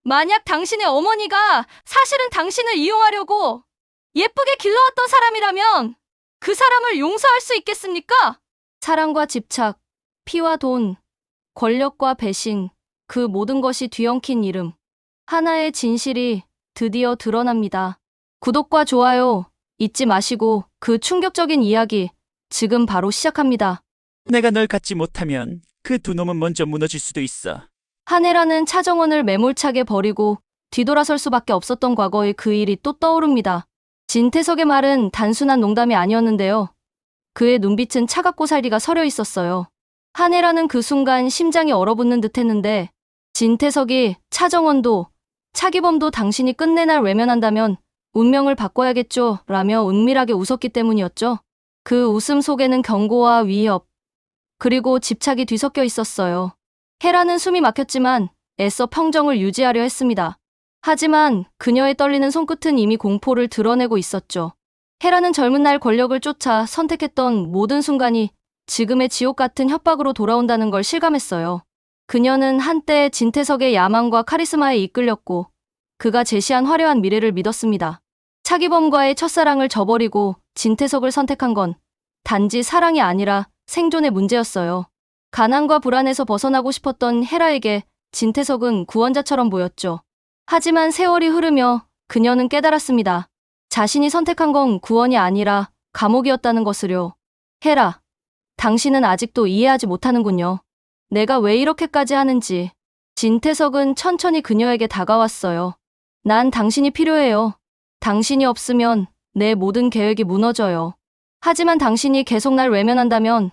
만약 당신의 어머니가 사실은 당신을 이용하려고 예쁘게 길러왔던 사람이라면 그 사람을 용서할 수 있겠습니까? 사랑과 집착, 피와 돈, 권력과 배신, 그 모든 것이 뒤엉킨 이름. 하나의 진실이 드디어 드러납니다. 구독과 좋아요 잊지 마시고 그 충격적인 이야기 지금 바로 시작합니다. 내가 널 갖지 못하면 그 두 놈은 먼저 무너질 수도 있어. 한혜라는 차정원을 매몰차게 버리고 뒤돌아설 수밖에 없었던 과거의 그 일이 또 떠오릅니다. 진태석의 말은 단순한 농담이 아니었는데요. 그의 눈빛은 차갑고 살기가 서려 있었어요. 한혜라는 그 순간 심장이 얼어붙는 듯 했는데 진태석이 차정원도 차기범도 당신이 끝내 날 외면한다면 운명을 바꿔야겠죠 라며 은밀하게 웃었기 때문이었죠. 그 웃음 속에는 경고와 위협 그리고 집착이 뒤섞여 있었어요. 헤라는 숨이 막혔지만 애써 평정을 유지하려 했습니다. 하지만 그녀의 떨리는 손끝은 이미 공포를 드러내고 있었죠. 헤라는 젊은 날 권력을 쫓아 선택했던 모든 순간이 지금의 지옥 같은 협박으로 돌아온다는 걸 실감했어요. 그녀는 한때 진태석의 야망과 카리스마에 이끌렸고 그가 제시한 화려한 미래를 믿었습니다. 차기범과의 첫사랑을 저버리고 진태석을 선택한 건 단지 사랑이 아니라 생존의 문제였어요. 가난과 불안에서 벗어나고 싶었던 헤라에게 진태석은 구원자처럼 보였죠. 하지만 세월이 흐르며 그녀는 깨달았습니다. 자신이 선택한 건 구원이 아니라 감옥이었다는 것을요. 헤라, 당신은 아직도 이해하지 못하는군요. 내가 왜 이렇게까지 하는지. 진태석은 천천히 그녀에게 다가왔어요. 난 당신이 필요해요. 당신이 없으면 내 모든 계획이 무너져요. 하지만 당신이 계속 날 외면한다면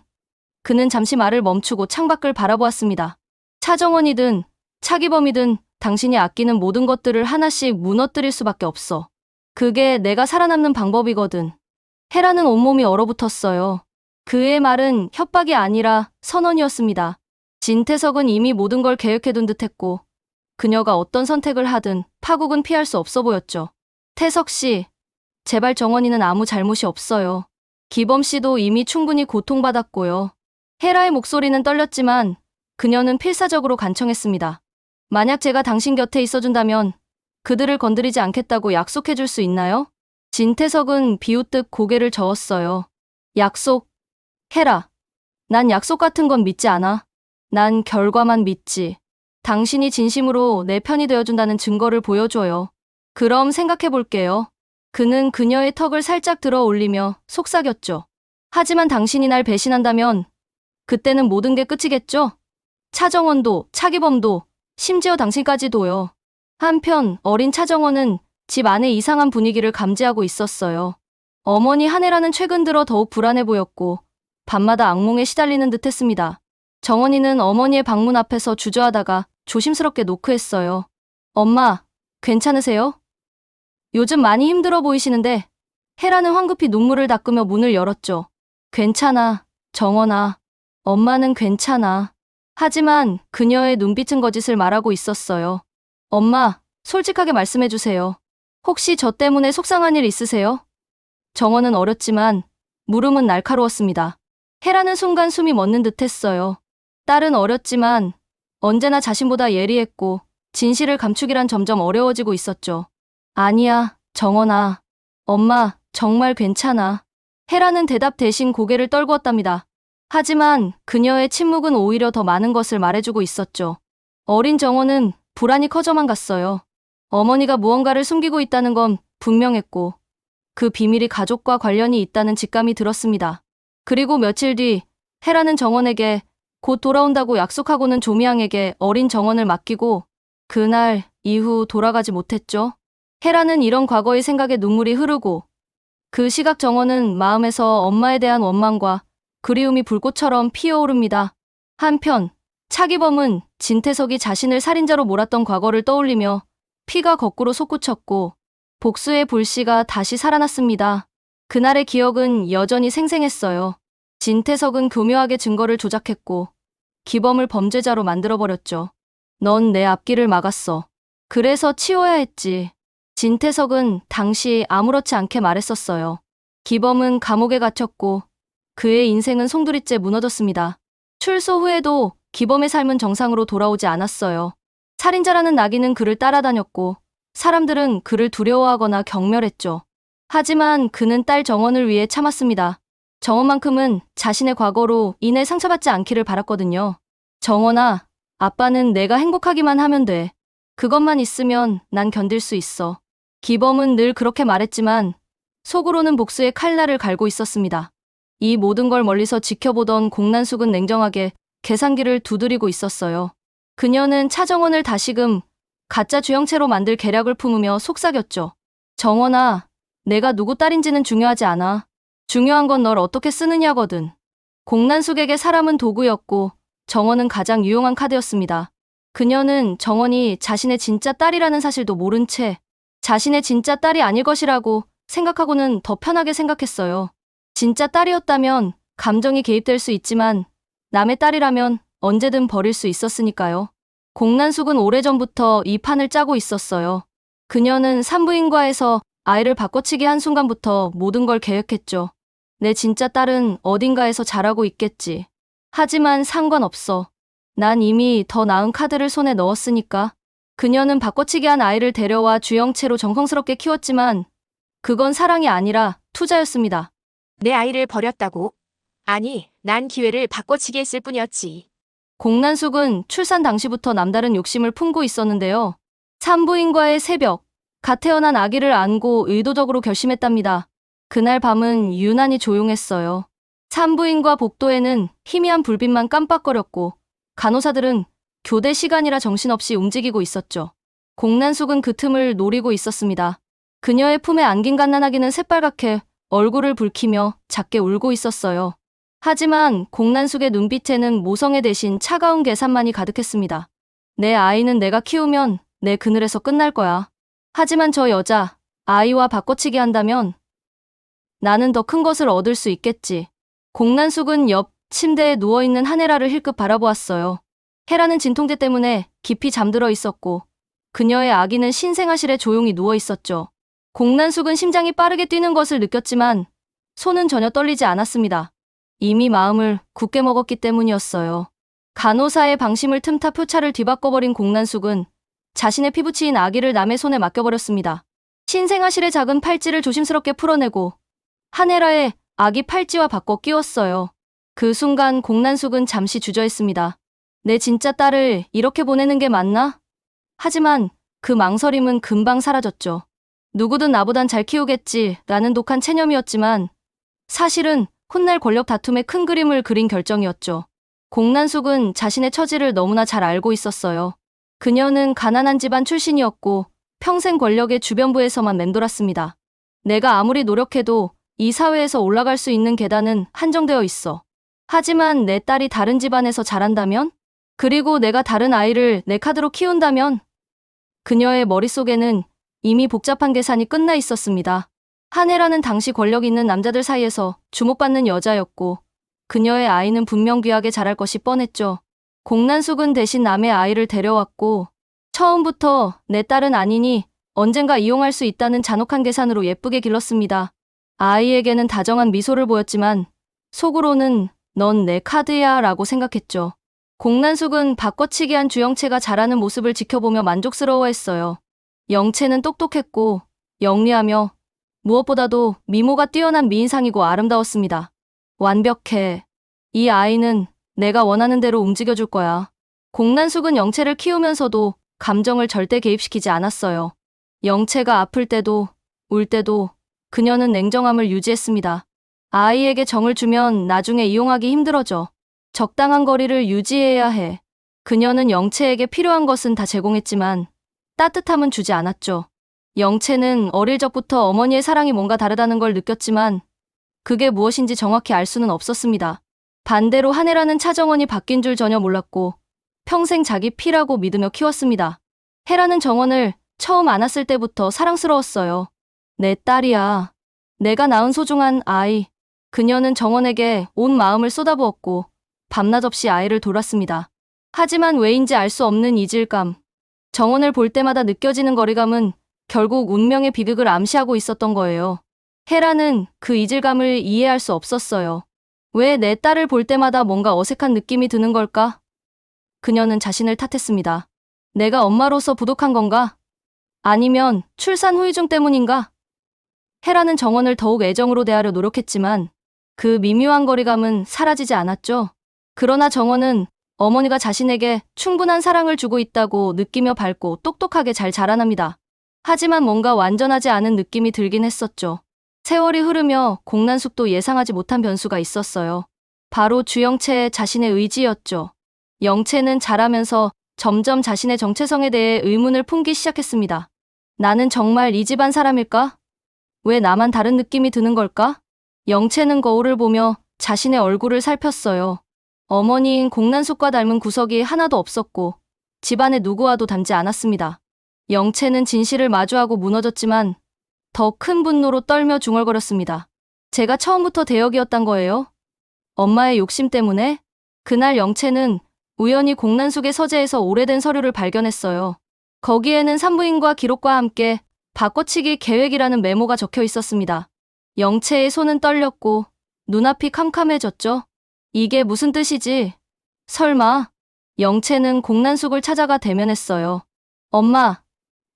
그는 잠시 말을 멈추고 창밖을 바라보았습니다. 차정원이든 차기범이든 당신이 아끼는 모든 것들을 하나씩 무너뜨릴 수밖에 없어. 그게 내가 살아남는 방법이거든. 헤라는 온몸이 얼어붙었어요. 그의 말은 협박이 아니라 선언이었습니다. 진태석은 이미 모든 걸 계획해둔 듯했고 그녀가 어떤 선택을 하든 파국은 피할 수 없어 보였죠. 태석 씨, 제발 정원이는 아무 잘못이 없어요. 기범 씨도 이미 충분히 고통받았고요. 헤라의 목소리는 떨렸지만 그녀는 필사적으로 간청했습니다. 만약 제가 당신 곁에 있어준다면 그들을 건드리지 않겠다고 약속해줄 수 있나요? 진태석은 비웃듯 고개를 저었어요. 약속? 헤라, 난 약속 같은 건 믿지 않아. 난 결과만 믿지. 당신이 진심으로 내 편이 되어준다는 증거를 보여줘요. 그럼 생각해볼게요. 그는 그녀의 턱을 살짝 들어 올리며 속삭였죠. 하지만 당신이 날 배신한다면 그때는 모든 게 끝이겠죠? 차정원도, 차기범도, 심지어 당신까지도요. 한편 어린 차정원은 집 안의 이상한 분위기를 감지하고 있었어요. 어머니 한혜라는 최근 들어 더욱 불안해 보였고 밤마다 악몽에 시달리는 듯 했습니다. 정원이는 어머니의 방문 앞에서 주저하다가 조심스럽게 노크했어요. 엄마, 괜찮으세요? 요즘 많이 힘들어 보이시는데. 헤라는 황급히 눈물을 닦으며 문을 열었죠. 괜찮아, 정원아. 엄마는 괜찮아. 하지만 그녀의 눈빛은 거짓을 말하고 있었어요. 엄마, 솔직하게 말씀해주세요. 혹시 저 때문에 속상한 일 있으세요? 정원은 어렸지만 물음은 날카로웠습니다. 헤라는 순간 숨이 멎는 듯 했어요. 딸은 어렸지만 언제나 자신보다 예리했고 진실을 감추기란 점점 어려워지고 있었죠. 아니야, 정원아. 엄마, 정말 괜찮아. 헤라는 대답 대신 고개를 떨구었답니다. 하지만 그녀의 침묵은 오히려 더 많은 것을 말해주고 있었죠. 어린 정원은 불안이 커져만 갔어요. 어머니가 무언가를 숨기고 있다는 건 분명했고 그 비밀이 가족과 관련이 있다는 직감이 들었습니다. 그리고 며칠 뒤 헤라는 정원에게 곧 돌아온다고 약속하고는 조미양에게 어린 정원을 맡기고 그날 이후 돌아가지 못했죠. 헤라는 이런 과거의 생각에 눈물이 흐르고 그 시각 정원은 마음에서 엄마에 대한 원망과 그리움이 불꽃처럼 피어오릅니다. 한편 차기범은 진태석이 자신을 살인자로 몰았던 과거를 떠올리며 피가 거꾸로 솟구쳤고 복수의 불씨가 다시 살아났습니다. 그날의 기억은 여전히 생생했어요. 진태석은 교묘하게 증거를 조작했고 기범을 범죄자로 만들어버렸죠. 넌 내 앞길을 막았어. 그래서 치워야 했지. 진태석은 당시 아무렇지 않게 말했었어요. 기범은 감옥에 갇혔고 그의 인생은 송두리째 무너졌습니다. 출소 후에도 기범의 삶은 정상으로 돌아오지 않았어요. 살인자라는 낙인은 그를 따라다녔고 사람들은 그를 두려워하거나 경멸했죠. 하지만 그는 딸 정원을 위해 참았습니다. 정원만큼은 자신의 과거로 인해 상처받지 않기를 바랐거든요. 정원아, 아빠는 내가 행복하기만 하면 돼. 그것만 있으면 난 견딜 수 있어. 기범은 늘 그렇게 말했지만 속으로는 복수의 칼날을 갈고 있었습니다. 이 모든 걸 멀리서 지켜보던 공난숙은 냉정하게 계산기를 두드리고 있었어요. 그녀는 차정원을 다시금 가짜 주영체로 만들 계략을 품으며 속삭였죠. 정원아, 내가 누구 딸인지는 중요하지 않아. 중요한 건 널 어떻게 쓰느냐거든. 공난숙에게 사람은 도구였고 정원은 가장 유용한 카드였습니다. 그녀는 정원이 자신의 진짜 딸이라는 사실도 모른 채 자신의 진짜 딸이 아닐 것이라고 생각하고는 더 편하게 생각했어요. 진짜 딸이었다면 감정이 개입될 수 있지만 남의 딸이라면 언제든 버릴 수 있었으니까요. 공난숙은 오래전부터 이 판을 짜고 있었어요. 그녀는 산부인과에서 아이를 바꿔치기 한 순간부터 모든 걸 계획했죠. 내 진짜 딸은 어딘가에서 자라고 있겠지. 하지만 상관없어. 난 이미 더 나은 카드를 손에 넣었으니까. 그녀는 바꿔치기 한 아이를 데려와 주영체로 정성스럽게 키웠지만 그건 사랑이 아니라 투자였습니다. 내 아이를 버렸다고? 아니, 난 기회를 바꿔치기 했을 뿐이었지. 공난숙은 출산 당시부터 남다른 욕심을 품고 있었는데요. 산부인과의 새벽, 갓 태어난 아기를 안고 의도적으로 결심했답니다. 그날 밤은 유난히 조용했어요. 산부인과 복도에는 희미한 불빛만 깜빡거렸고 간호사들은 교대 시간이라 정신없이 움직이고 있었죠. 공난숙은 그 틈을 노리고 있었습니다. 그녀의 품에 안긴 갓난아기는 새빨갛게 얼굴을 붉히며 작게 울고 있었어요. 하지만 공난숙의 눈빛에는 모성애 대신 차가운 계산만이 가득했습니다. 내 아이는 내가 키우면 내 그늘에서 끝날 거야. 하지만 저 여자, 아이와 바꿔치기 한다면 나는 더 큰 것을 얻을 수 있겠지. 공난숙은 옆 침대에 누워있는 한혜라를 힐끗 바라보았어요. 헤라는 진통제 때문에 깊이 잠들어 있었고 그녀의 아기는 신생아실에 조용히 누워 있었죠. 공난숙은 심장이 빠르게 뛰는 것을 느꼈지만 손은 전혀 떨리지 않았습니다. 이미 마음을 굳게 먹었기 때문이었어요. 간호사의 방심을 틈타 표차를 뒤바꿔버린 공난숙은 자신의 피부치인 아기를 남의 손에 맡겨버렸습니다. 신생아실의 작은 팔찌를 조심스럽게 풀어내고 한혜라의 아기 팔찌와 바꿔 끼웠어요. 그 순간 공난숙은 잠시 주저했습니다. 내 진짜 딸을 이렇게 보내는 게 맞나? 하지만 그 망설임은 금방 사라졌죠. 누구든 나보단 잘 키우겠지 라는 독한 체념이었지만 사실은 훗날 권력 다툼의 큰 그림을 그린 결정이었죠. 공난숙은 자신의 처지를 너무나 잘 알고 있었어요. 그녀는 가난한 집안 출신이었고 평생 권력의 주변부에서만 맴돌았습니다. 내가 아무리 노력해도 이 사회에서 올라갈 수 있는 계단은 한정되어 있어. 하지만 내 딸이 다른 집안에서 자란다면? 그리고 내가 다른 아이를 내 카드로 키운다면? 그녀의 머릿속에는 이미 복잡한 계산이 끝나 있었습니다. 한혜라는 당시 권력 있는 남자들 사이에서 주목받는 여자였고 그녀의 아이는 분명 귀하게 자랄 것이 뻔했죠. 공난숙은 대신 남의 아이를 데려왔고 처음부터 내 딸은 아니니 언젠가 이용할 수 있다는 잔혹한 계산으로 예쁘게 길렀습니다. 아이에게는 다정한 미소를 보였지만 속으로는 넌 내 카드야 라고 생각했죠. 공난숙은 바꿔치기 한 주영채가 자라는 모습을 지켜보며 만족스러워했어요. 영채는 똑똑했고 영리하며 무엇보다도 미모가 뛰어난 미인상이고 아름다웠습니다. 완벽해. 이 아이는 내가 원하는 대로 움직여줄 거야. 공난숙은 영채를 키우면서도 감정을 절대 개입시키지 않았어요. 영채가 아플 때도 울 때도 그녀는 냉정함을 유지했습니다. 아이에게 정을 주면 나중에 이용하기 힘들어져. 적당한 거리를 유지해야 해. 그녀는 영채에게 필요한 것은 다 제공했지만 따뜻함은 주지 않았죠. 영채는 어릴 적부터 어머니의 사랑이 뭔가 다르다는 걸 느꼈지만 그게 무엇인지 정확히 알 수는 없었습니다. 반대로 한혜라는 차정원이 바뀐 줄 전혀 몰랐고 평생 자기 피라고 믿으며 키웠습니다. 혜라는 정원을 처음 안았을 때부터 사랑스러웠어요. 내 딸이야. 내가 낳은 소중한 아이. 그녀는 정원에게 온 마음을 쏟아부었고 밤낮 없이 아이를 돌았습니다. 하지만 왜인지 알 수 없는 이질감. 정원을 볼 때마다 느껴지는 거리감은 결국 운명의 비극을 암시하고 있었던 거예요. 혜라는 그 이질감을 이해할 수 없었어요. 왜 내 딸을 볼 때마다 뭔가 어색한 느낌이 드는 걸까? 그녀는 자신을 탓했습니다. 내가 엄마로서 부족한 건가? 아니면 출산 후유증 때문인가? 헤라는 정원을 더욱 애정으로 대하려 노력했지만 그 미묘한 거리감은 사라지지 않았죠. 그러나 정원은 어머니가 자신에게 충분한 사랑을 주고 있다고 느끼며 밝고 똑똑하게 잘 자라납니다. 하지만 뭔가 완전하지 않은 느낌이 들긴 했었죠. 세월이 흐르며 공난숙도 예상하지 못한 변수가 있었어요. 바로 주영채의 자신의 의지였죠. 영채는 자라면서 점점 자신의 정체성에 대해 의문을 품기 시작했습니다. 나는 정말 이 집안 사람일까? 왜 나만 다른 느낌이 드는 걸까? 영채는 거울을 보며 자신의 얼굴을 살폈어요. 어머니인 공난숙과 닮은 구석이 하나도 없었고 집안의 누구와도 닮지 않았습니다. 영채는 진실을 마주하고 무너졌지만 더 큰 분노로 떨며 중얼거렸습니다. 제가 처음부터 대역이었단 거예요? 엄마의 욕심 때문에? 그날 영채는 우연히 공난숙의 서재에서 오래된 서류를 발견했어요. 거기에는 산부인과 기록과 함께 바꿔치기 계획이라는 메모가 적혀 있었습니다. 영채의 손은 떨렸고 눈앞이 캄캄해졌죠. 이게 무슨 뜻이지? 설마? 영채는 공난숙을 찾아가 대면했어요. 엄마,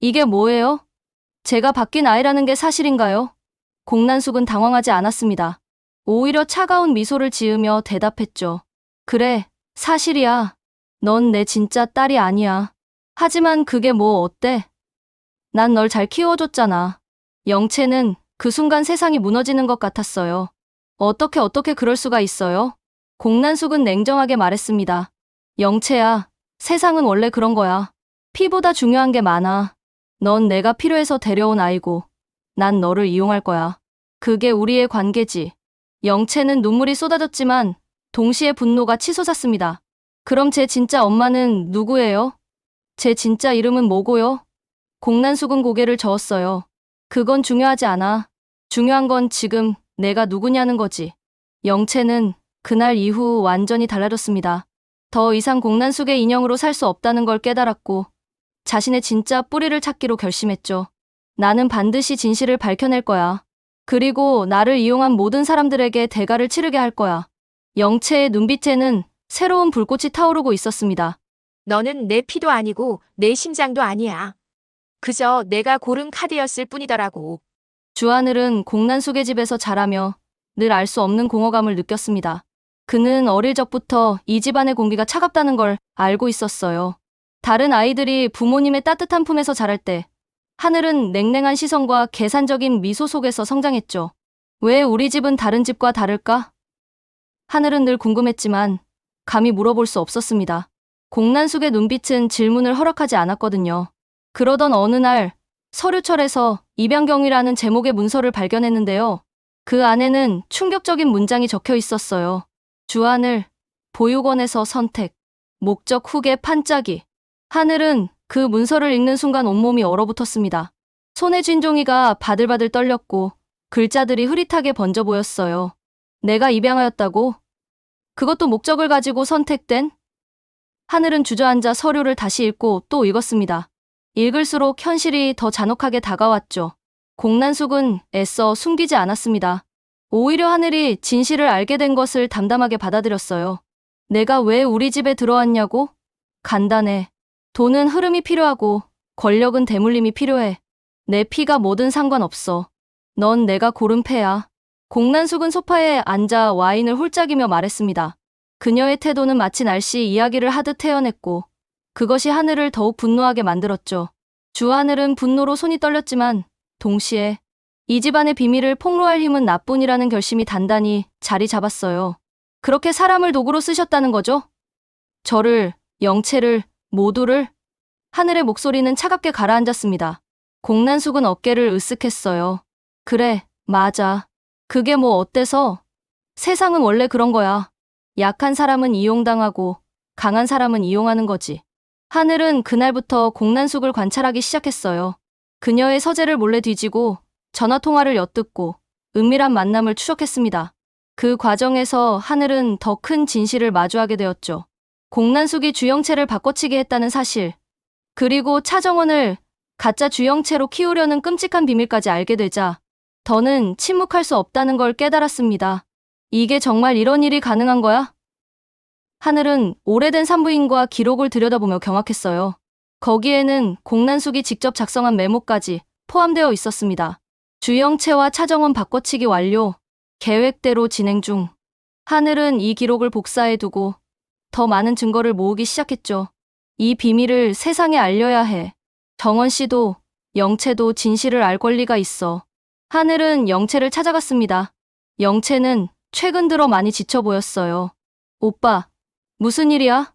이게 뭐예요? 제가 바뀐 아이라는 게 사실인가요? 공난숙은 당황하지 않았습니다. 오히려 차가운 미소를 지으며 대답했죠. 그래, 사실이야. 넌 내 진짜 딸이 아니야. 하지만 그게 뭐 어때? 난 널 잘 키워줬잖아. 영채는 그 순간 세상이 무너지는 것 같았어요. 어떻게 그럴 수가 있어요? 공난숙은 냉정하게 말했습니다. 영채야, 세상은 원래 그런 거야. 피보다 중요한 게 많아. 넌 내가 필요해서 데려온 아이고, 난 너를 이용할 거야. 그게 우리의 관계지. 영채는 눈물이 쏟아졌지만 동시에 분노가 치솟았습니다. 그럼 제 진짜 엄마는 누구예요? 제 진짜 이름은 뭐고요? 공난숙은 고개를 저었어요. 그건 중요하지 않아. 중요한 건 지금 내가 누구냐는 거지. 영채는 그날 이후 완전히 달라졌습니다. 더 이상 공난숙의 인형으로 살 수 없다는 걸 깨달았고 자신의 진짜 뿌리를 찾기로 결심했죠. 나는 반드시 진실을 밝혀낼 거야. 그리고 나를 이용한 모든 사람들에게 대가를 치르게 할 거야. 영채의 눈빛에는 새로운 불꽃이 타오르고 있었습니다. 너는 내 피도 아니고 내 심장도 아니야. 그저 내가 고른 카드였을 뿐이더라고. 주하늘은 공난숙의 집에서 자라며 늘 알 수 없는 공허감을 느꼈습니다. 그는 어릴 적부터 이 집안의 공기가 차갑다는 걸 알고 있었어요. 다른 아이들이 부모님의 따뜻한 품에서 자랄 때 하늘은 냉랭한 시선과 계산적인 미소 속에서 성장했죠. 왜 우리 집은 다른 집과 다를까? 하늘은 늘 궁금했지만 감히 물어볼 수 없었습니다. 공난숙의 눈빛은 질문을 허락하지 않았거든요. 그러던 어느 날 서류철에서 입양경위라는 제목의 문서를 발견했는데요. 그 안에는 충격적인 문장이 적혀 있었어요. 주하늘, 보육원에서 선택, 목적 후계 판짜기. 하늘은 그 문서를 읽는 순간 온몸이 얼어붙었습니다. 손에 쥔 종이가 바들바들 떨렸고 글자들이 흐릿하게 번져 보였어요. 내가 입양하였다고? 그것도 목적을 가지고 선택된? 하늘은 주저앉아 서류를 다시 읽고 또 읽었습니다. 읽을수록 현실이 더 잔혹하게 다가왔죠. 공난숙은 애써 숨기지 않았습니다. 오히려 하늘이 진실을 알게 된 것을 담담하게 받아들였어요. 내가 왜 우리 집에 들어왔냐고? 간단해. 돈은 흐름이 필요하고 권력은 대물림이 필요해. 내 피가 뭐든 상관없어. 넌 내가 고른 패야. 공난숙은 소파에 앉아 와인을 홀짝이며 말했습니다. 그녀의 태도는 마치 날씨 이야기를 하듯 태연했고 그것이 하늘을 더욱 분노하게 만들었죠. 주하늘은 분노로 손이 떨렸지만 동시에 이 집안의 비밀을 폭로할 힘은 나뿐이라는 결심이 단단히 자리 잡았어요. 그렇게 사람을 도구로 쓰셨다는 거죠? 저를, 영채를, 모두를? 하늘의 목소리는 차갑게 가라앉았습니다. 공난숙은 어깨를 으쓱했어요. 그래, 맞아. 그게 뭐 어때서? 세상은 원래 그런 거야. 약한 사람은 이용당하고 강한 사람은 이용하는 거지. 하늘은 그날부터 공난숙을 관찰하기 시작했어요. 그녀의 서재를 몰래 뒤지고 전화통화를 엿듣고 은밀한 만남을 추적했습니다. 그 과정에서 하늘은 더 큰 진실을 마주하게 되었죠. 공난숙이 주영채를 바꿔치기 했다는 사실, 그리고 차정원을 가짜 주영채로 키우려는 끔찍한 비밀까지 알게 되자 더는 침묵할 수 없다는 걸 깨달았습니다. 이게 정말 이런 일이 가능한 거야? 하늘은 오래된 산부인과 기록을 들여다보며 경악했어요. 거기에는 공난숙이 직접 작성한 메모까지 포함되어 있었습니다. 주영채와 차정원 바꿔치기 완료. 계획대로 진행 중. 하늘은 이 기록을 복사해두고 더 많은 증거를 모으기 시작했죠. 이 비밀을 세상에 알려야 해. 정원 씨도 영채도 진실을 알 권리가 있어. 하늘은 영채를 찾아갔습니다. 영채는 최근 들어 많이 지쳐 보였어요. 오빠, 무슨 일이야?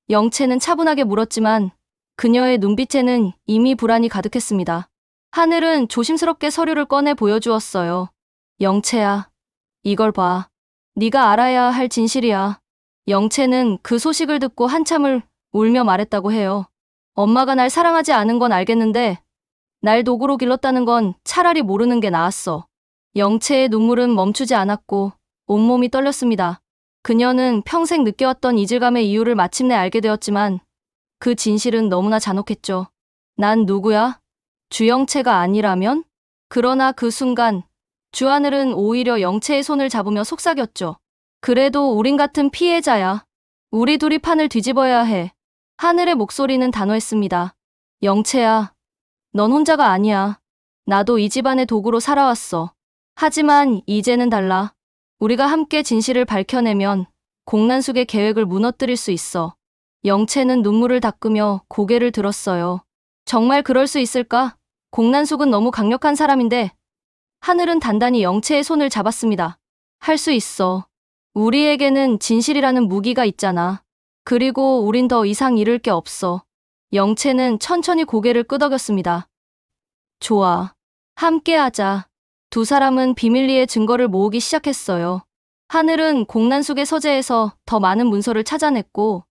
영채는 차분하게 물었지만 그녀의 눈빛에는 이미 불안이 가득했습니다. 하늘은 조심스럽게 서류를 꺼내 보여주었어요. 영채야, 이걸 봐. 네가 알아야 할 진실이야. 영채는 그 소식을 듣고 한참을 울며 말했다고 해요. 엄마가 날 사랑하지 않은 건 알겠는데 날 도구로 길렀다는 건 차라리 모르는 게 나았어. 영채의 눈물은 멈추지 않았고 온몸이 떨렸습니다. 그녀는 평생 느껴왔던 이질감의 이유를 마침내 알게 되었지만 그 진실은 너무나 잔혹했죠. 난 누구야? 주영채가 아니라면? 그러나 그 순간 주하늘은 오히려 영채의 손을 잡으며 속삭였죠. 그래도 우린 같은 피해자야. 우리 둘이 판을 뒤집어야 해. 하늘의 목소리는 단호했습니다. 영채야, 넌 혼자가 아니야. 나도 이 집안의 도구로 살아왔어. 하지만 이제는 달라. 우리가 함께 진실을 밝혀내면 공난숙의 계획을 무너뜨릴 수 있어. 영채는 눈물을 닦으며 고개를 들었어요. 정말 그럴 수 있을까? 공난숙은 너무 강력한 사람인데 하늘은 단단히 영채의 손을 잡았습니다. 할 수 있어. 우리에게는 진실이라는 무기가 있잖아. 그리고 우린 더 이상 잃을 게 없어. 영채는 천천히 고개를 끄덕였습니다. 좋아. 함께하자. 두 사람은 비밀리에 증거를 모으기 시작했어요. 하늘은 공난숙의 서재에서 더 많은 문서를 찾아냈고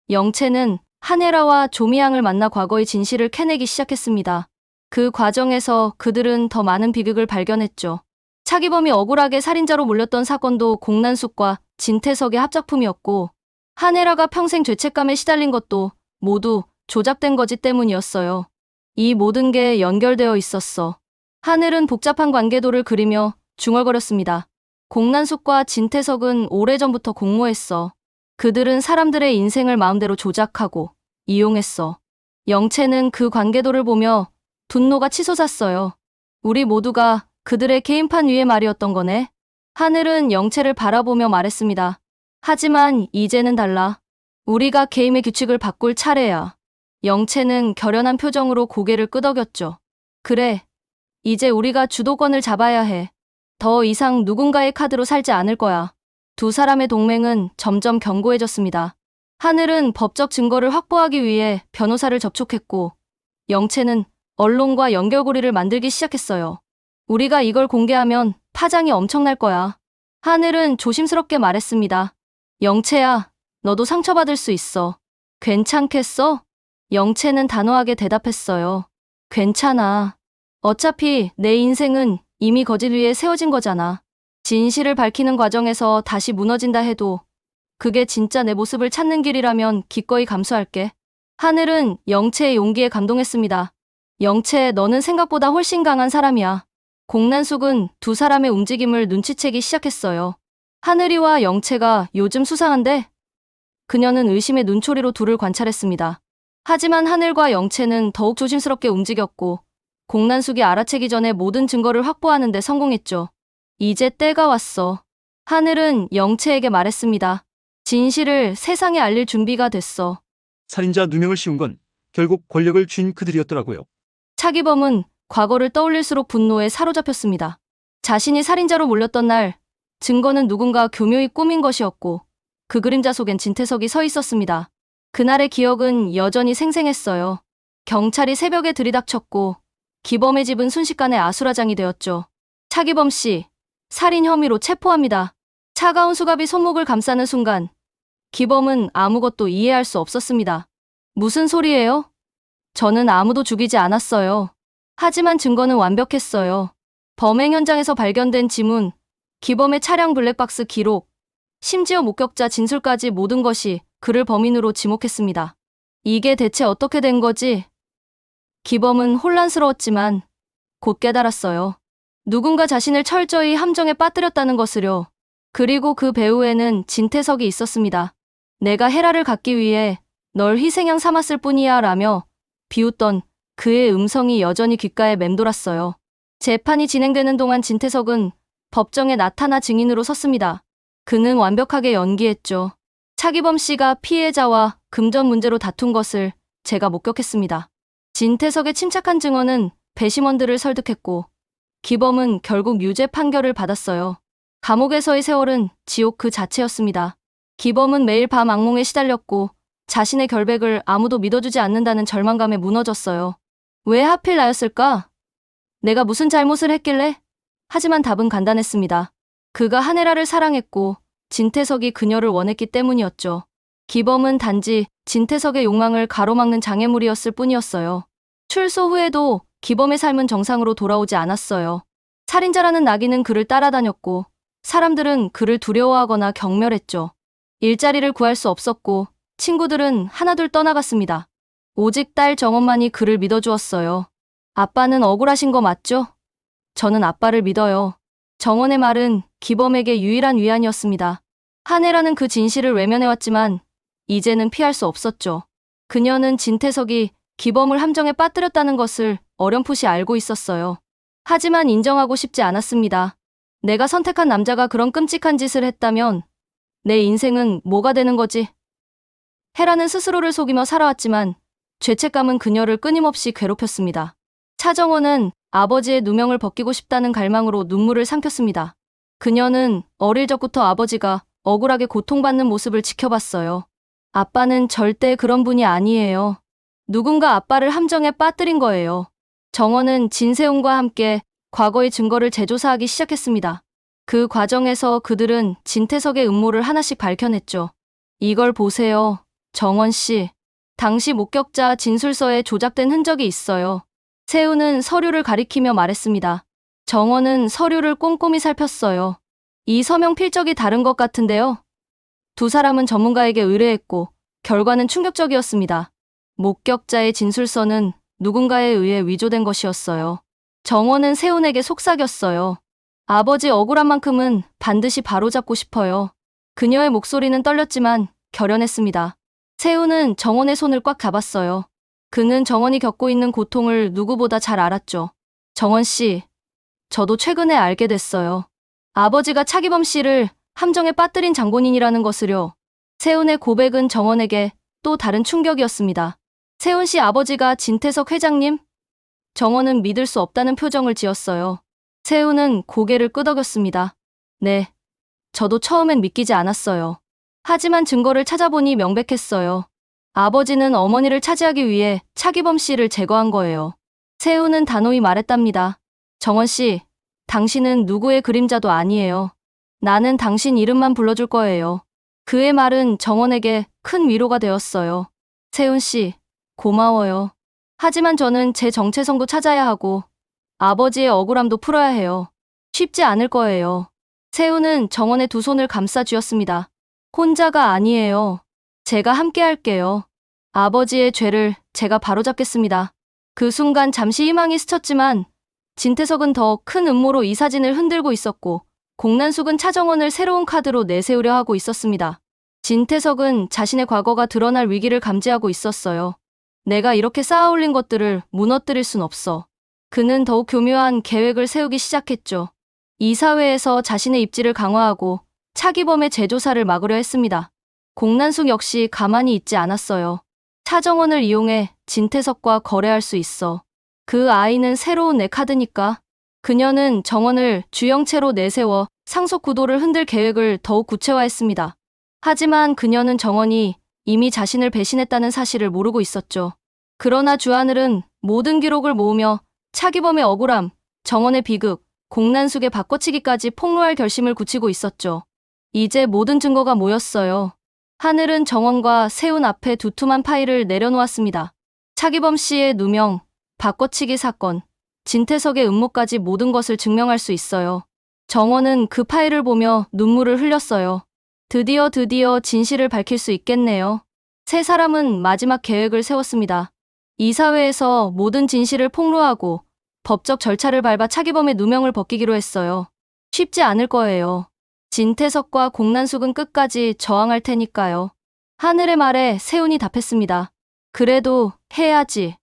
영채는 한혜라와 조미양을 만나 과거의 진실을 캐내기 시작했습니다. 그 과정에서 그들은 더 많은 비극을 발견했죠. 차기범이 억울하게 살인자로 몰렸던 사건도 공난숙과 진태석의 합작품이었고 한혜라가 평생 죄책감에 시달린 것도 모두 조작된 거짓 때문이었어요. 이 모든 게 연결되어 있었어. 하늘은 복잡한 관계도를 그리며 중얼거렸습니다. 공난숙과 진태석은 오래전부터 공모했어. 그들은 사람들의 인생을 마음대로 조작하고 이용했어. 영채는 그 관계도를 보며 분노가 치솟았어요. 우리 모두가 그들의 게임판 위의 말이었던 거네. 하늘은 영채를 바라보며 말했습니다. 하지만 이제는 달라. 우리가 게임의 규칙을 바꿀 차례야. 영채는 결연한 표정으로 고개를 끄덕였죠. 그래. 이제 우리가 주도권을 잡아야 해. 더 이상 누군가의 카드로 살지 않을 거야. 두 사람의 동맹은 점점 견고해졌습니다. 하늘은 법적 증거를 확보하기 위해 변호사를 접촉했고 영채는 언론과 연결고리를 만들기 시작했어요. 우리가 이걸 공개하면 파장이 엄청날 거야. 하늘은 조심스럽게 말했습니다. 영채야, 너도 상처받을 수 있어. 괜찮겠어? 영채는 단호하게 대답했어요. 괜찮아. 어차피 내 인생은 이미 거짓 위에 세워진 거잖아. 진실을 밝히는 과정에서 다시 무너진다 해도 그게 진짜 내 모습을 찾는 길이라면 기꺼이 감수할게. 하늘은 영채의 용기에 감동했습니다. 영채, 너는 생각보다 훨씬 강한 사람이야. 공난숙은 두 사람의 움직임을 눈치채기 시작했어요. 하늘이와 영채가 요즘 수상한데? 그녀는 의심의 눈초리로 둘을 관찰했습니다. 하지만 하늘과 영채는 더욱 조심스럽게 움직였고 공난숙이 알아채기 전에 모든 증거를 확보하는 데 성공했죠. 이제 때가 왔어. 하늘은 영채에게 말했습니다. 진실을 세상에 알릴 준비가 됐어. 살인자 누명을 씌운 건 결국 권력을 쥔 그들이었더라고요. 차기범은 과거를 떠올릴수록 분노에 사로잡혔습니다. 자신이 살인자로 몰렸던 날, 증거는 누군가 교묘히 꾸민 것이었고 그 그림자 속엔 진태석이 서 있었습니다. 그날의 기억은 여전히 생생했어요. 경찰이 새벽에 들이닥쳤고 기범의 집은 순식간에 아수라장이 되었죠. 차기범 씨, 살인 혐의로 체포합니다. 차가운 수갑이 손목을 감싸는 순간 기범은 아무것도 이해할 수 없었습니다. 무슨 소리예요? 저는 아무도 죽이지 않았어요. 하지만 증거는 완벽했어요. 범행 현장에서 발견된 지문, 기범의 차량 블랙박스 기록, 심지어 목격자 진술까지 모든 것이 그를 범인으로 지목했습니다. 이게 대체 어떻게 된 거지? 기범은 혼란스러웠지만 곧 깨달았어요. 누군가 자신을 철저히 함정에 빠뜨렸다는 것을요. 그리고 그 배후에는 진태석이 있었습니다. 내가 헤라를 갖기 위해 널 희생양 삼았을 뿐이야 라며 비웃던 그의 음성이 여전히 귓가에 맴돌았어요. 재판이 진행되는 동안 진태석은 법정에 나타나 증인으로 섰습니다. 그는 완벽하게 연기했죠. 차기범 씨가 피해자와 금전 문제로 다툰 것을 제가 목격했습니다. 진태석의 침착한 증언은 배심원들을 설득했고 기범은 결국 유죄 판결을 받았어요. 감옥에서의 세월은 지옥 그 자체였습니다. 기범은 매일 밤 악몽에 시달렸고 자신의 결백을 아무도 믿어주지 않는다는 절망감에 무너졌어요. 왜 하필 나였을까? 내가 무슨 잘못을 했길래? 하지만 답은 간단했습니다. 그가 한혜라를 사랑했고 진태석이 그녀를 원했기 때문이었죠. 기범은 단지 진태석의 욕망을 가로막는 장애물이었을 뿐이었어요. 출소 후에도 기범의 삶은 정상으로 돌아오지 않았어요. 살인자라는 낙인은 그를 따라다녔고 사람들은 그를 두려워하거나 경멸했죠. 일자리를 구할 수 없었고 친구들은 하나둘 떠나갔습니다. 오직 딸 정원만이 그를 믿어주었어요. 아빠는 억울하신 거 맞죠? 저는 아빠를 믿어요. 정원의 말은 기범에게 유일한 위안이었습니다. 한혜라는 그 진실을 외면해왔지만 이제는 피할 수 없었죠. 그녀는 진태석이 기범을 함정에 빠뜨렸다는 것을 어렴풋이 알고 있었어요. 하지만 인정하고 싶지 않았습니다. 내가 선택한 남자가 그런 끔찍한 짓을 했다면 내 인생은 뭐가 되는 거지? 헤라는 스스로를 속이며 살아왔지만 죄책감은 그녀를 끊임없이 괴롭혔습니다. 차정원은 아버지의 누명을 벗기고 싶다는 갈망으로 눈물을 삼켰습니다. 그녀는 어릴 적부터 아버지가 억울하게 고통받는 모습을 지켜봤어요. 아빠는 절대 그런 분이 아니에요. 누군가 아빠를 함정에 빠뜨린 거예요. 정원은 진세훈과 함께 과거의 증거를 재조사하기 시작했습니다. 그 과정에서 그들은 진태석의 음모를 하나씩 밝혀냈죠. 이걸 보세요. 정원 씨. 당시 목격자 진술서에 조작된 흔적이 있어요. 세훈은 서류를 가리키며 말했습니다. 정원은 서류를 꼼꼼히 살폈어요. 이 서명 필적이 다른 것 같은데요. 두 사람은 전문가에게 의뢰했고 결과는 충격적이었습니다. 목격자의 진술서는 누군가에 의해 위조된 것이었어요. 정원은 세훈에게 속삭였어요. 아버지 억울한 만큼은 반드시 바로잡고 싶어요. 그녀의 목소리는 떨렸지만 결연했습니다. 세훈은 정원의 손을 꽉 잡았어요. 그는 정원이 겪고 있는 고통을 누구보다 잘 알았죠. 정원 씨, 저도 최근에 알게 됐어요. 아버지가 차기범 씨를 함정에 빠뜨린 장본인이라는 것을요. 세훈의 고백은 정원에게 또 다른 충격이었습니다. 세훈 씨 아버지가 진태석 회장님? 정원은 믿을 수 없다는 표정을 지었어요. 세훈은 고개를 끄덕였습니다. 네, 저도 처음엔 믿기지 않았어요. 하지만 증거를 찾아보니 명백했어요. 아버지는 어머니를 차지하기 위해 차기범 씨를 제거한 거예요. 세훈은 단호히 말했답니다. 정원 씨, 당신은 누구의 그림자도 아니에요. 나는 당신 이름만 불러줄 거예요. 그의 말은 정원에게 큰 위로가 되었어요. 세훈 씨, 고마워요. 하지만 저는 제 정체성도 찾아야 하고 아버지의 억울함도 풀어야 해요. 쉽지 않을 거예요. 세훈은 정원의 두 손을 감싸 쥐었습니다. 혼자가 아니에요. 제가 함께 할게요. 아버지의 죄를 제가 바로잡겠습니다. 그 순간 잠시 희망이 스쳤지만 진태석은 더 큰 음모로 이 사진을 흔들고 있었고 공난숙은 차정원을 새로운 카드로 내세우려 하고 있었습니다. 진태석은 자신의 과거가 드러날 위기를 감지하고 있었어요. 내가 이렇게 쌓아올린 것들을 무너뜨릴 순 없어. 그는 더욱 교묘한 계획을 세우기 시작했죠. 이사회에서 자신의 입지를 강화하고 차기범의 재조사를 막으려 했습니다. 공난숙 역시 가만히 있지 않았어요. 차정원을 이용해 진태석과 거래할 수 있어. 그 아이는 새로운 내 카드니까. 그녀는 정원을 주영체로 내세워 상속 구도를 흔들 계획을 더욱 구체화했습니다. 하지만 그녀는 정원이 이미 자신을 배신했다는 사실을 모르고 있었죠. 그러나 주하늘은 모든 기록을 모으며 차기범의 억울함, 정원의 비극, 공난숙의 바꿔치기까지 폭로할 결심을 굳히고 있었죠. 이제 모든 증거가 모였어요. 하늘은 정원과 세훈 앞에 두툼한 파일을 내려놓았습니다. 차기범 씨의 누명, 바꿔치기 사건, 진태석의 음모까지 모든 것을 증명할 수 있어요. 정원은 그 파일을 보며 눈물을 흘렸어요. 드디어 진실을 밝힐 수 있겠네요. 세 사람은 마지막 계획을 세웠습니다. 이사회에서 모든 진실을 폭로하고 법적 절차를 밟아 차기범의 누명을 벗기기로 했어요. 쉽지 않을 거예요. 진태석과 공난숙은 끝까지 저항할 테니까요. 하늘의 말에 세훈이 답했습니다. 그래도 해야지.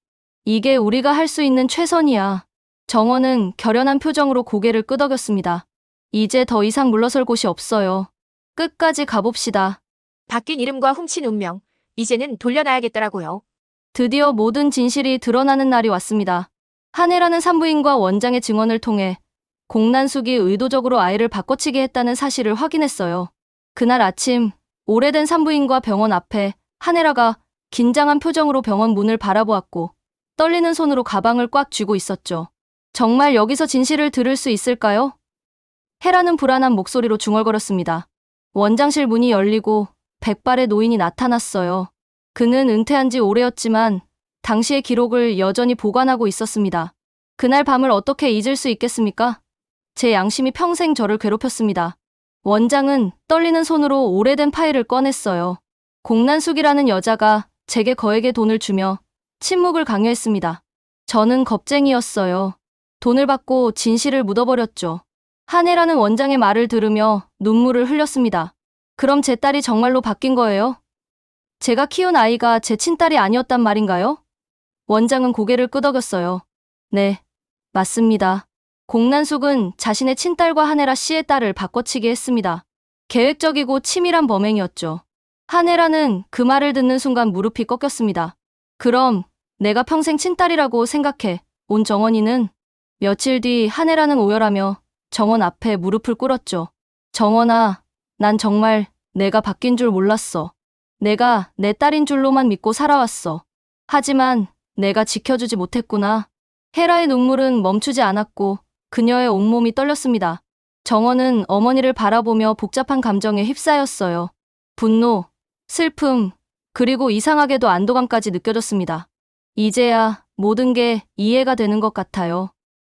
이게 우리가 할 수 있는 최선이야. 정원은 결연한 표정으로 고개를 끄덕였습니다. 이제 더 이상 물러설 곳이 없어요. 끝까지 가봅시다. 바뀐 이름과 훔친 운명. 이제는 돌려놔야겠더라고요. 드디어 모든 진실이 드러나는 날이 왔습니다. 한혜라는 산부인과 원장의 증언을 통해 공난숙이 의도적으로 아이를 바꿔치기 했다는 사실을 확인했어요. 그날 아침 오래된 산부인과 병원 앞에 한혜라가 긴장한 표정으로 병원 문을 바라보았고 떨리는 손으로 가방을 꽉 쥐고 있었죠. 정말 여기서 진실을 들을 수 있을까요? 헤라는 불안한 목소리로 중얼거렸습니다. 원장실 문이 열리고 백발의 노인이 나타났어요. 그는 은퇴한 지 오래였지만 당시의 기록을 여전히 보관하고 있었습니다. 그날 밤을 어떻게 잊을 수 있겠습니까? 제 양심이 평생 저를 괴롭혔습니다. 원장은 떨리는 손으로 오래된 파일을 꺼냈어요. 공난숙이라는 여자가 제게 거액의 돈을 주며 침묵을 강요했습니다. 저는 겁쟁이였어요. 돈을 받고 진실을 묻어버렸죠. 한혜라는 원장의 말을 들으며 눈물을 흘렸습니다. 그럼 제 딸이 정말로 바뀐 거예요? 제가 키운 아이가 제 친딸이 아니었단 말인가요? 원장은 고개를 끄덕였어요. 네, 맞습니다. 공난숙은 자신의 친딸과 한혜라 씨의 딸을 바꿔치기 했습니다. 계획적이고 치밀한 범행이었죠. 한혜라는 그 말을 듣는 순간 무릎이 꺾였습니다. 그럼 내가 평생 친딸이라고 생각해 온 정원이는 며칠 뒤 한혜라는 오열하며 정원 앞에 무릎을 꿇었죠. 정원아, 난 정말 내가 바뀐 줄 몰랐어. 내가 내 딸인 줄로만 믿고 살아왔어. 하지만 내가 지켜주지 못했구나. 헤라의 눈물은 멈추지 않았고 그녀의 온몸이 떨렸습니다. 정원은 어머니를 바라보며 복잡한 감정에 휩싸였어요. 분노, 슬픔, 그리고 이상하게도 안도감까지 느껴졌습니다. 이제야 모든 게 이해가 되는 것 같아요.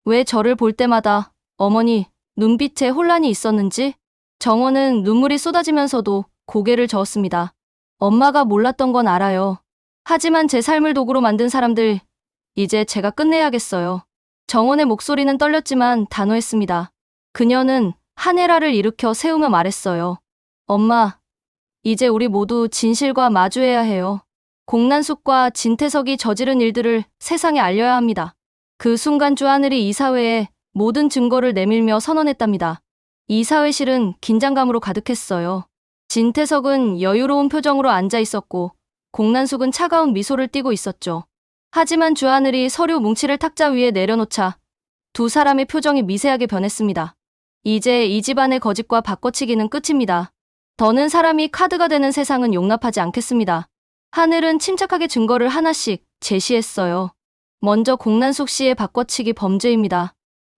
왜 저를 볼 때마다 어머니 눈빛에 혼란이 있었는지? 정원은 눈물이 쏟아지면서도 고개를 저었습니다. 엄마가 몰랐던 건 알아요. 하지만 제 삶을 도구로 만든 사람들, 이제 제가 끝내야겠어요. 정원의 목소리는 떨렸지만 단호했습니다. 그녀는 한혜라를 일으켜 세우며 말했어요. 엄마, 이제 우리 모두 진실과 마주해야 해요. 공난숙과 진태석이 저지른 일들을 세상에 알려야 합니다. 그 순간 주하늘이 이사회에 모든 증거를 내밀며 선언했답니다. 이사회실은 긴장감으로 가득했어요. 진태석은 여유로운 표정으로 앉아 있었고 공난숙은 차가운 미소를 띠고 있었죠. 하지만 주하늘이 서류 뭉치를 탁자 위에 내려놓자 두 사람의 표정이 미세하게 변했습니다. 이제 이 집안의 거짓과 바꿔치기는 끝입니다. 더는 사람이 카드가 되는 세상은 용납하지 않겠습니다. 하늘은 침착하게 증거를 하나씩 제시했어요. 먼저 공난숙 씨의 바꿔치기 범죄입니다.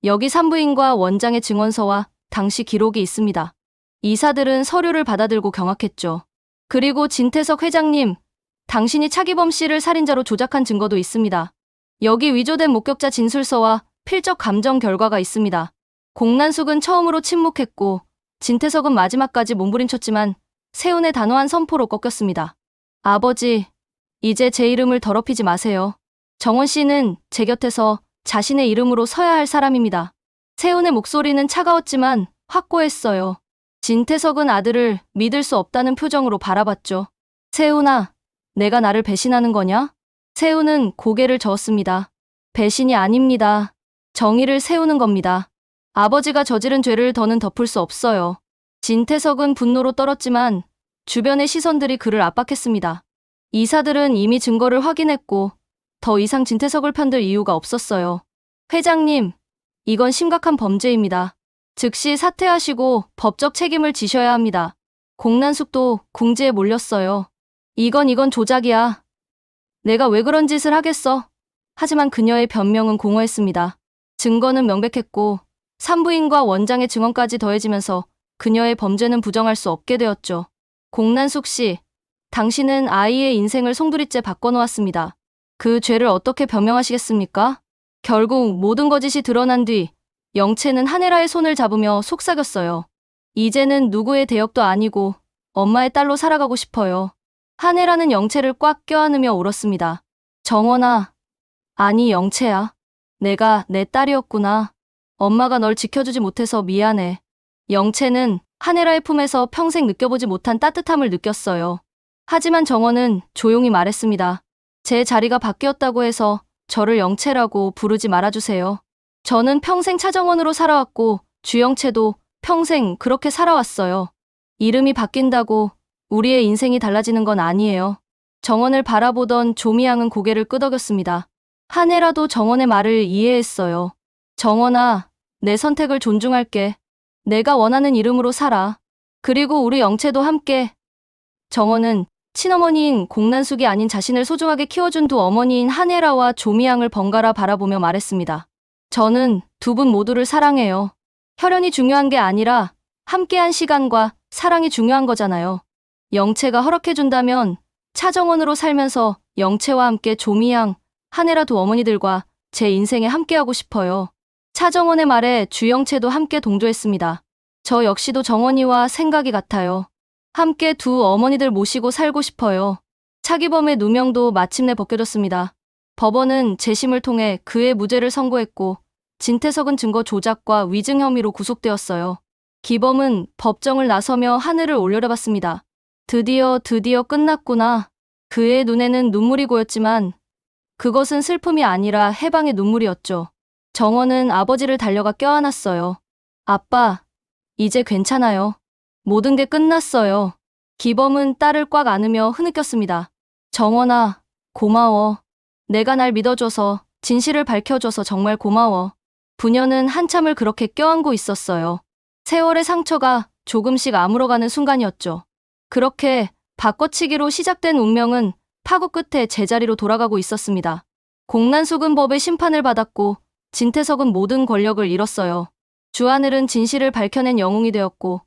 여기 산부인과 원장의 증언서와 당시 기록이 있습니다. 이사들은 서류를 받아들고 경악했죠. 그리고 진태석 회장님, 당신이 차기범 씨를 살인자로 조작한 증거도 있습니다. 여기 위조된 목격자 진술서와 필적 감정 결과가 있습니다. 공난숙은 처음으로 침묵했고 진태석은 마지막까지 몸부림쳤지만 세운의 단호한 선포로 꺾였습니다. 아버지, 이제 제 이름을 더럽히지 마세요. 정원 씨는 제 곁에서 자신의 이름으로 서야 할 사람입니다. 세운의 목소리는 차가웠지만 확고했어요. 진태석은 아들을 믿을 수 없다는 표정으로 바라봤죠. 세운아, 내가 나를 배신하는 거냐? 세운은 고개를 저었습니다. 배신이 아닙니다. 정의를 세우는 겁니다. 아버지가 저지른 죄를 더는 덮을 수 없어요. 진태석은 분노로 떨었지만 주변의 시선들이 그를 압박했습니다. 이사들은 이미 증거를 확인했고 더 이상 진태석을 편들 이유가 없었어요. 회장님, 이건 심각한 범죄입니다. 즉시 사퇴하시고 법적 책임을 지셔야 합니다. 공난숙도 궁지에 몰렸어요. 이건 조작이야. 내가 왜 그런 짓을 하겠어? 하지만 그녀의 변명은 공허했습니다. 증거는 명백했고 산부인과 원장의 증언까지 더해지면서 그녀의 범죄는 부정할 수 없게 되었죠. 공난숙 씨, 당신은 아이의 인생을 송두리째 바꿔놓았습니다. 그 죄를 어떻게 변명하시겠습니까? 결국 모든 거짓이 드러난 뒤 영채는 한혜라의 손을 잡으며 속삭였어요. 이제는 누구의 대역도 아니고 엄마의 딸로 살아가고 싶어요. 한혜라는 영채를 꽉 껴안으며 울었습니다. 정원아, 아니 영채야. 내가 내 딸이었구나. 엄마가 널 지켜주지 못해서 미안해. 영채는 한혜라의 품에서 평생 느껴보지 못한 따뜻함을 느꼈어요. 하지만 정원은 조용히 말했습니다. 제 자리가 바뀌었다고 해서 저를 영채라고 부르지 말아주세요. 저는 평생 차정원으로 살아왔고 주영채도 평생 그렇게 살아왔어요. 이름이 바뀐다고 우리의 인생이 달라지는 건 아니에요. 정원을 바라보던 조미양은 고개를 끄덕였습니다. 한 해라도 정원의 말을 이해했어요. 정원아, 내 선택을 존중할게. 내가 원하는 이름으로 살아. 그리고 우리 영채도 함께. 정원은 친어머니인 공난숙이 아닌 자신을 소중하게 키워준 두 어머니인 한혜라와 조미양을 번갈아 바라보며 말했습니다. 저는 두 분 모두를 사랑해요. 혈연이 중요한 게 아니라 함께한 시간과 사랑이 중요한 거잖아요. 영채가 허락해준다면 차정원으로 살면서 영채와 함께 조미양, 한혜라 두 어머니들과 제 인생에 함께하고 싶어요. 차정원의 말에 주영채도 함께 동조했습니다. 저 역시도 정원이와 생각이 같아요. 함께 두 어머니들 모시고 살고 싶어요. 차기범의 누명도 마침내 벗겨졌습니다. 법원은 재심을 통해 그의 무죄를 선고했고 진태석은 증거 조작과 위증 혐의로 구속되었어요. 기범은 법정을 나서며 하늘을 올려다봤습니다. 드디어 끝났구나. 그의 눈에는 눈물이 고였지만 그것은 슬픔이 아니라 해방의 눈물이었죠. 정원은 아버지를 달려가 껴안았어요. 아빠, 이제 괜찮아요. 모든 게 끝났어요. 기범은 딸을 꽉 안으며 흐느꼈습니다. 정원아, 고마워. 내가 날 믿어줘서, 진실을 밝혀줘서 정말 고마워. 부녀는 한참을 그렇게 껴안고 있었어요. 세월의 상처가 조금씩 아물어가는 순간이었죠. 그렇게 바꿔치기로 시작된 운명은 파고 끝에 제자리로 돌아가고 있었습니다. 공난숙은 법의 심판을 받았고 진태석은 모든 권력을 잃었어요. 주하늘은 진실을 밝혀낸 영웅이 되었고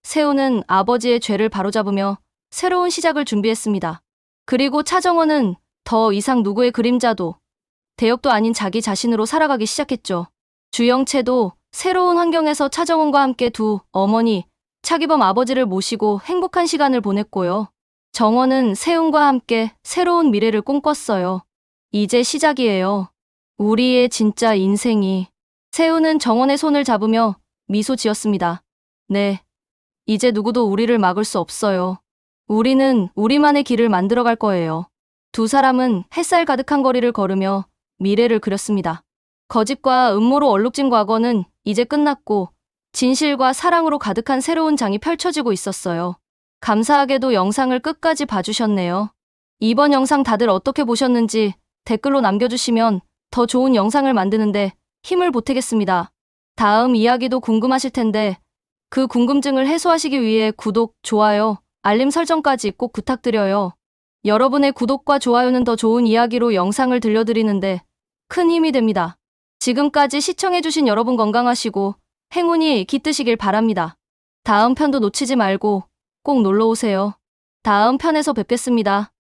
세우는 아버지의 죄를 바로잡으며 새로운 시작을 준비했습니다. 그리고 차정원은 더 이상 누구의 그림자도 대역도 아닌 자기 자신으로 살아가기 시작했죠. 주영채도 새로운 환경에서 차정원과 함께 두 어머니, 차기범 아버지를 모시고 행복한 시간을 보냈고요. 정원은 세훈과 함께 새로운 미래를 꿈꿨어요. 이제 시작이에요. 우리의 진짜 인생이. 세훈은 정원의 손을 잡으며 미소 지었습니다. 네. 이제 누구도 우리를 막을 수 없어요. 우리는 우리만의 길을 만들어갈 거예요. 두 사람은 햇살 가득한 거리를 걸으며 미래를 그렸습니다. 거짓과 음모로 얼룩진 과거는 이제 끝났고 진실과 사랑으로 가득한 새로운 장이 펼쳐지고 있었어요. 감사하게도 영상을 끝까지 봐주셨네요. 이번 영상 다들 어떻게 보셨는지 댓글로 남겨주시면 더 좋은 영상을 만드는데 힘을 보태겠습니다. 다음 이야기도 궁금하실 텐데 그 궁금증을 해소하시기 위해 구독, 좋아요, 알림 설정까지 꼭 부탁드려요. 여러분의 구독과 좋아요는 더 좋은 이야기로 영상을 들려드리는데 큰 힘이 됩니다. 지금까지 시청해주신 여러분 건강하시고 행운이 깃드시길 바랍니다. 다음 편도 놓치지 말고 꼭 놀러오세요. 다음 편에서 뵙겠습니다.